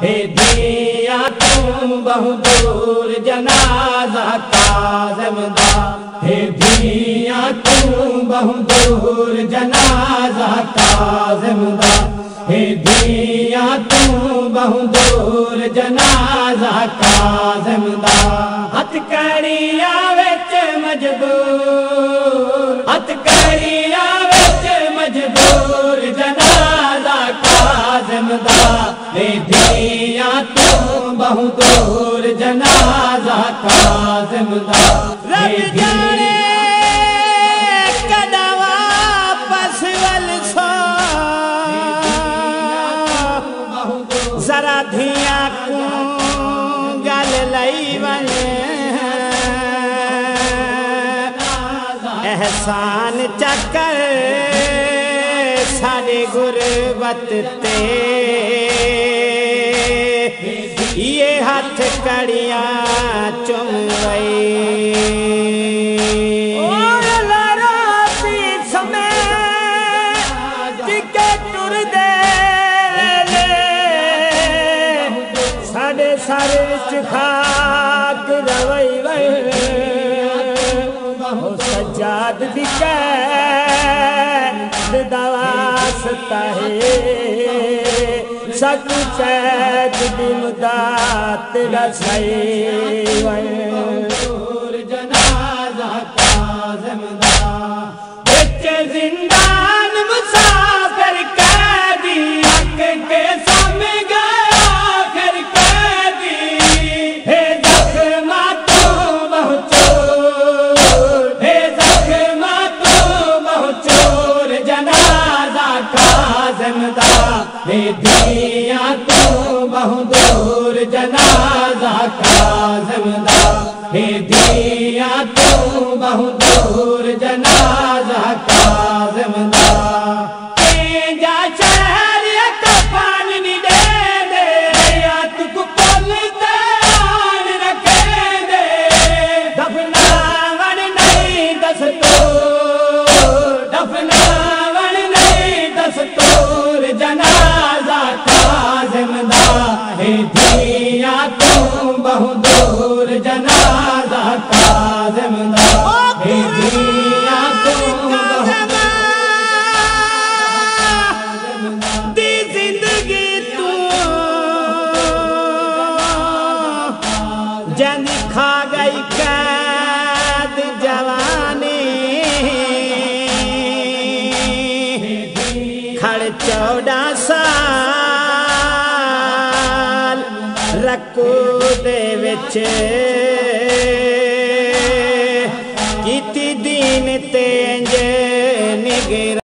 हे दिया तू बहु दूर जनाजा काज़िम दा। हे दिया तू बहु दूर जनाजा काज़िम दा। हे दिया तू बहु दूर जनाजा काज़िम दा। हथकड़िया विच मजबूर, हथकड़िया विच मजबूर जनाजा काज़िम दा। हे दिया तू बहु दूर जनाजा काज़िम दा। रब जाने कदा वापस वल सो जरा धिया को गल लई वने एहसान चकर सारे गुरबत ते ये हाथ कड़िया चुम गई। साढ़े सारे खाक रवई वही सजाद दी कैद दवासता है सकू चैद दी मुदात रसाई जनाजा काज़िम दा। बिच जिंदान मुसाफिर कैदी हक के सामने हे दिया तू बहु दूर जनाजा काज़िम दा। हे दिया तू बहु दूर जनाजा काज़िम दा। तेजा शहर कफन नी दे दे या तू पल ते आन रखे दे। दफनावन नहीं दस्तूर, दफनावन नहीं दस्तूर जनाजा काज़िम दा। हे दिया तू बहु दूर जनाजा काज़िम दा। हे दिया तू दी जिंदगी तू जंग खा गई कैद जवानी खड़ 14 साल रकू दे विच कीती दीन ते निगरानी।